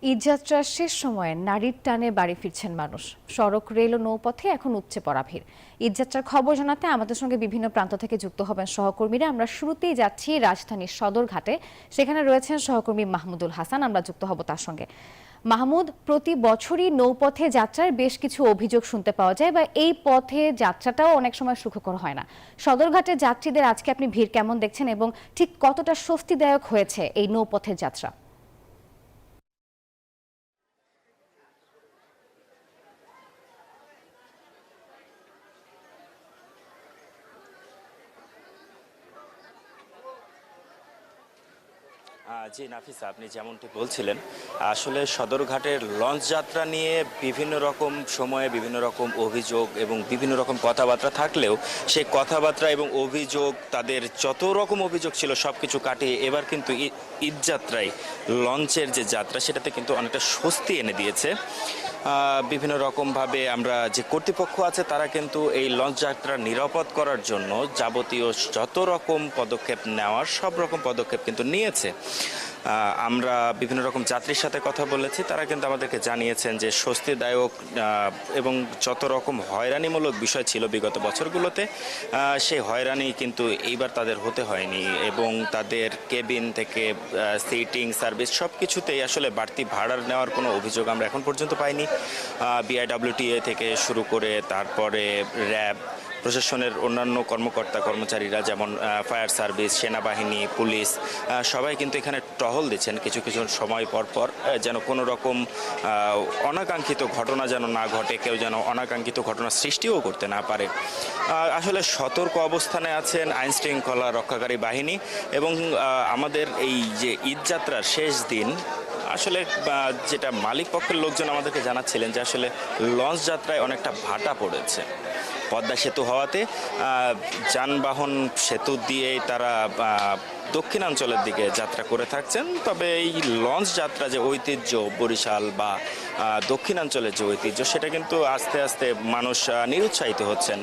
ঈদযাত্রার শেষ সময়ে নারীর টানে বাড়ি ফিরছেন মানুষ। সড়ক, রেল ও নৌপথে এখন উপচে পড়া ভিড়। ঈদযাত্রার খবর জানাতে আমাদের সঙ্গে বিভিন্ন প্রান্ত থেকে যুক্ত হবেন সহকর্মীরা। আমরা শুরুতেই যাচ্ছি রাজধানীর সদরঘাটে। সেখানে রয়েছেন সহকর্মী মাহমুদুল হাসান, আমরা যুক্ত হব তার সঙ্গে। মাহমুদ, প্রতি বছরই নৌপথে যাত্রার বেশ কিছু অভিযোগ শুনতে পাওয়া যায়, বা এই পথে যাত্রাটাও অনেক সময় সুখকর হয় না। সদরঘাটে যাত্রীদের আজকে আপনি ভিড় কেমন দেখছেন এবং ঠিক কতটা স্বস্তিদায়ক হয়েছে এই নৌপথের যাত্রা? জি নাফিসা, আপনি যেমনটি বলছিলেন, আসলে সদরঘাটের লঞ্চ যাত্রা নিয়ে বিভিন্ন রকম সময়ে বিভিন্ন রকম অভিযোগ এবং বিভিন্ন রকম কথাবার্তা থাকলেও সেই কথাবার্তা এবং অভিযোগ, তাদের যত রকম অভিযোগ ছিল সব কিছু কাটিয়ে এবার কিন্তু ঈদযাত্রায় লঞ্চের যে যাত্রা সেটাতে কিন্তু অনেকটা স্বস্তি এনে দিয়েছে। বিভিন্ন রকমভাবে আমরা যে কর্তৃপক্ষ আছে তারা কিন্তু এই লঞ্চ যাত্রা নিরাপদ করার জন্য যাবতীয় যত রকম পদক্ষেপ নেওয়ার সব রকম পদক্ষেপ কিন্তু নিয়েছে। আমরা বিভিন্ন রকম যাত্রীর সাথে কথা বলেছি, তারা কিন্তু আমাদেরকে জানিয়েছেন যে স্বস্তিদায়ক এবং যত রকম হয়রানিমূলক বিষয় ছিল বিগত বছরগুলোতে সেই হয়রানি কিন্তু এইবার তাদের হতে হয়নি, এবং তাদের কেবিন থেকে সিটিং সার্ভিস সব কিছুতেই আসলে বাড়তি ভাড়া নেওয়ার কোনো অভিযোগ আমরা এখন পর্যন্ত পাইনি। বিআইডব্লিউটিএ থেকে শুরু করে তারপরে র্যাব, প্রশাসনের অন্যান্য কর্মকর্তা কর্মচারীরা যেমন ফায়ার সার্ভিস, সেনাবাহিনী, পুলিশ সবাই কিন্তু এখানে টহল দিচ্ছেন কিছু কিছু সময় পর পর, যেন কোনো রকম অনাকাঙ্ক্ষিত ঘটনা যেন না ঘটে, কেউ যেন অনাকাঙ্ক্ষিত ঘটনা সৃষ্টিও করতে না পারে। আসলে সতর্ক অবস্থানে আছেন আইন শৃঙ্খলা রক্ষাকারী বাহিনী, এবং আমাদের এই যে ঈদযাত্রার শেষ দিন আসলে যেটা মালিক পক্ষের লোকজন আমাদেরকে জানাচ্ছিলেন যে আসলে লঞ্চ যাত্রায় অনেকটা ভাটা পড়েছে। পদ্মা সেতু হওয়াতে যানবাহন সেতু দিয়েই তারা দক্ষিণাঞ্চলের দিকে যাত্রা করে থাকছেন। তবে এই লঞ্চ যাত্রা যে ঐতিহ্য বরিশাল বা দক্ষিণাঞ্চলের যে ঐতিহ্য, সেটা কিন্তু আস্তে আস্তে মানুষ নিরুৎসাহিত হচ্ছেন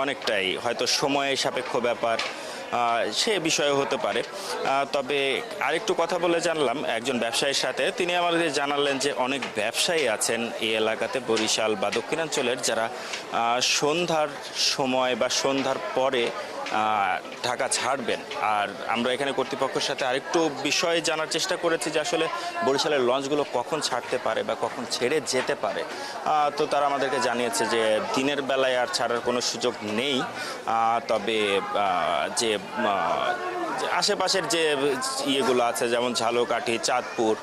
অনেকটাই। হয়তো সময় সাপেক্ষ ব্যাপার, সে বিষয়ে হতে পারে। তবে আরেকটু কথা বলে জানলাম একজন ব্যবসায়ীর সাথে, তিনি আমাদের জানালেন যে অনেক ব্যবসায়ী আছেন এই এলাকাতে বরিশাল বা দক্ষিণাঞ্চলের, যারা সন্ধ্যার সময় বা সন্ধ্যার পরে ঢাকা ছাড়বেন। আর আমরা এখানে কর্তৃপক্ষের সাথে আরেকটু বিষয় জানার চেষ্টা করেছি যে আসলে বরিশালের লঞ্চগুলো কখন ছাড়তে পারে বা কখন ছেড়ে যেতে পারে। তো তারা আমাদেরকে জানিয়েছে যে দিনের বেলায় আর ছাড়ার কোনো সুযোগ নেই, তবে যে আশেপাশের যে ইয়েগুলো আছে যেমন ঝালকাঠি, চাঁদপুর,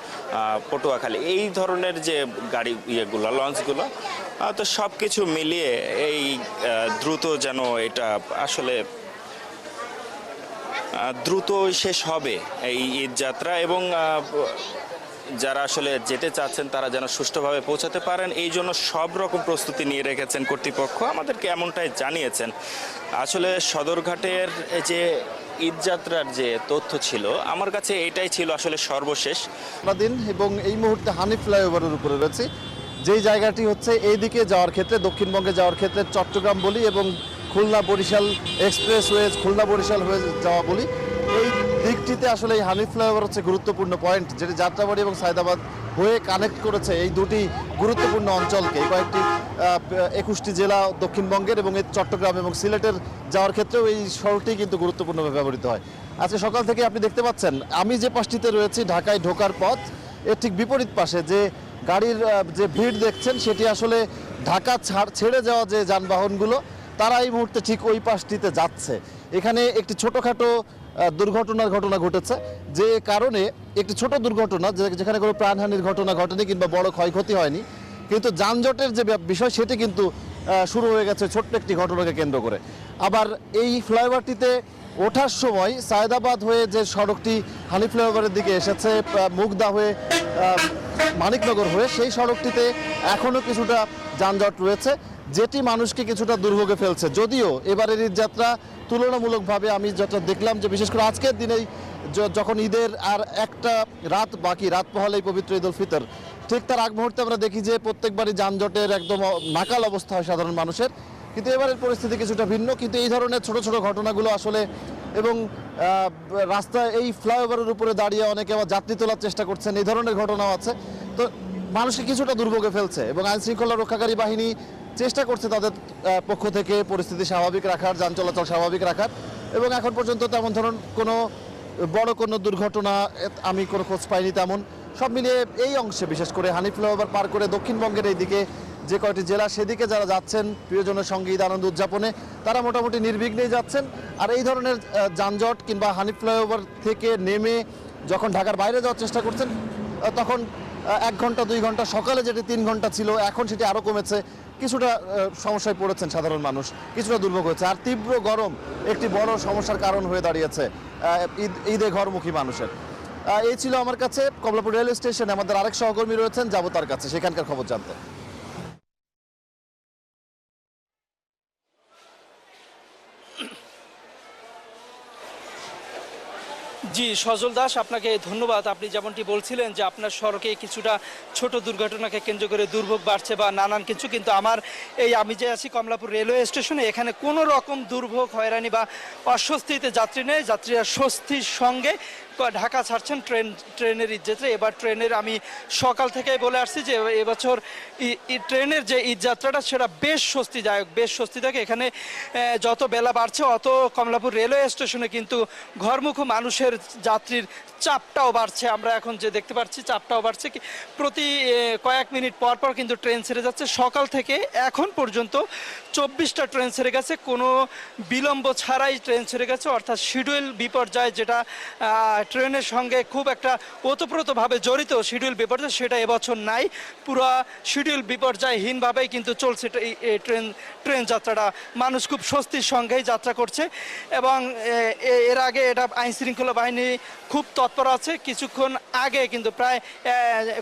পটুয়াখালী, এই ধরনের যে গাড়ি ইয়েগুলো লঞ্চগুলো, তো সব কিছু মিলিয়ে এই দ্রুত যেন এটা আসলে দ্রুত শেষ হবে এই ঈদযাত্রা, এবং যারা আসলে যেতে চাচ্ছেন তারা যেন সুষ্ঠুভাবে পৌঁছাতে পারেন, এই জন্য সব রকম প্রস্তুতি নিয়ে রেখেছেন কর্তৃপক্ষ, আমাদেরকে এমনটাই জানিয়েছেন। আসলে সদরঘাটের যে ঈদযাত্রার যে তথ্য ছিল, আমার কাছে এটাই ছিল আসলে সর্বশেষ দিন। এবং এই মুহূর্তে হানিফ ফ্লাইওভারের উপরে রয়েছে, যেই জায়গাটি হচ্ছে এই দিকে যাওয়ার ক্ষেত্রে, দক্ষিণবঙ্গে যাওয়ার ক্ষেত্রে চট্টগ্রাম বলি এবং খুলনা বরিশাল এক্সপ্রেসওয়ে, খুলনা বরিশাল হয়ে যাওয়া বলি, এই দিকটিতে আসলে এই হানিফ ফ্লাইওভার হচ্ছে গুরুত্বপূর্ণ পয়েন্ট, যেটি যাত্রাবাড়ি এবং সায়দাবাদ হয়ে কানেক্ট করেছে এই দুটি গুরুত্বপূর্ণ অঞ্চলকে। এই কয়েকটি 21টি জেলা দক্ষিণবঙ্গের এবং এই চট্টগ্রাম এবং সিলেটের যাওয়ার ক্ষেত্রেও এই সড়কটি কিন্তু গুরুত্বপূর্ণভাবে ব্যবহৃত হয়। আজকে সকাল থেকে আপনি দেখতে পাচ্ছেন, আমি যে পাশটিতে রয়েছি ঢাকায় ঢোকার পথ, এর ঠিক বিপরীত পাশে যে গাড়ির যে ভিড় দেখছেন, সেটি আসলে ঢাকা ছেড়ে যাওয়া যে যানবাহনগুলো, তারা এই মুহূর্তে ঠিক ওই পাশটিতে যাচ্ছে। এখানে একটি ছোটোখাটো দুর্ঘটনার ঘটনা ঘটেছে, যে কারণে একটি ছোট দুর্ঘটনা, যেখানে কোনো প্রাণহানির ঘটনা ঘটেনি কিংবা বড় ক্ষয়ক্ষতি হয়নি, কিন্তু যানজটের যে বিষয় সেটি কিন্তু শুরু হয়ে গেছে ছোট্ট একটি ঘটনাকে কেন্দ্র করে। আবার এই ফ্লাইওভারটিতে ওঠার সময় সায়দাবাদ হয়ে যে সড়কটি হানি ফ্লাইওভারের দিকে এসেছে, মুগদা হয়ে মানিকনগর হয়ে, সেই সড়কটিতে এখনও কিছুটা যানজট রয়েছে, যেটি মানুষকে কিছুটা দুর্ভোগে ফেলছে। যদিও এবারের ঈদযাত্রা তুলনামূলকভাবে আমি যেটা দেখলাম, যে বিশেষ করে আজকের দিনেই যখন ঈদের আর একটা রাত বাকি, রাত পোহালেই পবিত্র ঈদ উল ফিতর, ঠিক তার আগ মুহূর্তে আমরা দেখি যে প্রত্যেকবারই যানজটের একদম নাকাল অবস্থা হয় সাধারণ মানুষের। কিন্তু এবারের পরিস্থিতি কিছুটা ভিন্ন। কিন্তু এই ধরনের ছোট ছোট ঘটনাগুলো আসলে, এবং রাস্তায় এই ফ্লাইওভারের উপরে দাঁড়িয়ে অনেকে আবার যাত্রী তোলার চেষ্টা করছেন, এই ধরনের ঘটনাও আছে। তো মানুষকে কিছুটা দুর্ভোগে ফেলছে এবং আইন শৃঙ্খলা রক্ষাকারী বাহিনী চেষ্টা করছে তাদের পক্ষ থেকে পরিস্থিতি স্বাভাবিক রাখার, যান চলাচল স্বাভাবিক রাখার, এবং এখন পর্যন্ত তেমন ধরুন কোনো বড় কোনো দুর্ঘটনা আমি কোনো খোঁজ পাইনি তেমন। সব মিলিয়ে এই অংশে বিশেষ করে হানি ফ্লাইওভার পার করে দক্ষিণবঙ্গের এই দিকে যে কয়টি জেলা সেদিকে যারা যাচ্ছেন প্রিয়জনের সঙ্গে ঈদ আনন্দ উদযাপনে, তারা মোটামুটি নির্বিঘ্নেই যাচ্ছেন। আর এই ধরনের যানজট কিংবা হানি ফ্লাইওভার থেকে নেমে যখন ঢাকার বাইরে যাওয়ার চেষ্টা করছেন তখন 1 ঘন্টা 2 ঘন্টা, সকালে যেটি 3 ঘন্টা ছিল এখন সেটি আরও কমেছে। কিছুটা সমস্যায় পড়েছেন সাধারণ মানুষ, কিছুটা দুর্ভোগ হয়েছে। আর তীব্র গরম একটি বড় সমস্যার কারণ হয়ে দাঁড়িয়েছে ঈদে ঘরমুখী মানুষের। এই ছিল আমার কাছে কমলাপুর রেল স্টেশনে আমাদের আরেক সহকর্মী রয়েছেন, যাবো তার কাছে সেখানকার খবর জানতে। জি সজল দাস, আপনাকে ধন্যবাদ। আপনি যেমনটি বলছিলেন যে আপনার সড়কে কিছুটা ছোট দুর্ঘটনাকে কেন্দ্র করে দুর্ভোগ বাড়ছে বা নানান কিছু, কিন্তু আমি যে আছি কমলাপুর রেলওয়ে স্টেশনে, এখানে কোনো রকম দুর্ভোগ, হয়রানি বা অস্বস্তিতে যাত্রী নেই। যাত্রীরা স্বস্তির সঙ্গে ঢাকা ছাড়ছেন ট্রেনের ঈদযাত্রা। এবার ট্রেনের আমি সকাল থেকেই বলে আসছি যে এবছর ট্রেনের যে ঈদযাত্রাটা সেটা বেশ স্বস্তিদায়ক। এখানে যত বেলা বাড়ছে অত কমলাপুর রেলওয়ে স্টেশনে কিন্তু ঘরমুখ মানুষের যাত্রীর চাপটাও বাড়ছে। আমরা এখন যে দেখতে পাচ্ছি চাপটাও বাড়ছে, প্রতি কয়েক মিনিট পর পর কিন্তু ট্রেন ছেড়ে যাচ্ছে। সকাল থেকে এখন পর্যন্ত 24টা ট্রেন ছেড়ে গেছে, কোনো বিলম্ব ছাড়াই ট্রেন ছেড়ে গেছে। অর্থাৎ শিডিউল বিপর্যয়, যেটা ট্রেনের সঙ্গে খুব একটা ওতপ্রোতভাবে জড়িত শিডিউল বিপর্যয়, সেটা এবছর নাই। পুরো শিডিউল বিপর্যয়হীনভাবেই কিন্তু চলছে এই ট্রেন যাত্রাটা। মানুষ খুব স্বস্তির সঙ্গেই যাত্রা করছে এবং এর আগে এটা আইন শৃঙ্খলা বাহিনী খুব তৎপর আছে। কিছুক্ষণ আগে কিন্তু প্রায়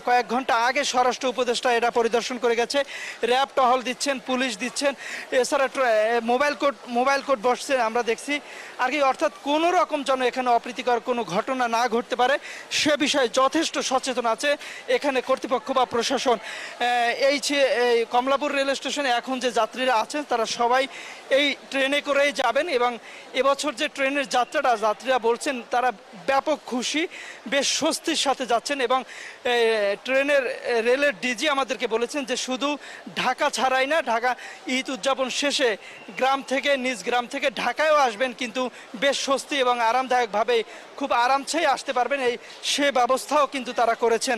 কয়েক ঘন্টা আগে স্বরাষ্ট্র উপদেষ্টা এটা পরিদর্শন করে গেছে। র্যাব টহল দিচ্ছেন, পুলিশ দিচ্ছেন, এছাড়া মোবাইল কোর্ট বসছে আমরা দেখছি আর কি। অর্থাৎ কোনো রকম যেন এখানে অপ্রীতিকর কোনো ঘটনা না ঘটতে পারে সে বিষয়ে যথেষ্ট সচেতন আছে এখানে কর্তৃপক্ষ বা প্রশাসন। এই কমলাপুর রেল স্টেশনে এখন যে যাত্রীরা আছেন তারা সবাই এই ট্রেনে করেই যাবেন এবং এবছর যে ট্রেনের যাত্রীরা বলছেন তারা ব্যাপক খুশি, বেশ স্বস্তির সাথে যাচ্ছেন। এবং রেলের ডিজি আমাদেরকে বলেছেন যে শুধু ঢাকা ছাড়াই না, ঢাকা ঈদ উদযাপন শেষে নিজ গ্রাম থেকে ঢাকায়ও আসবেন, কিন্তু বেশ স্বস্তি এবং আরামদায়কভাবে খুব আরামসেই আসতে পারবেন, সে ব্যবস্থাও কিন্তু তারা করেছেন।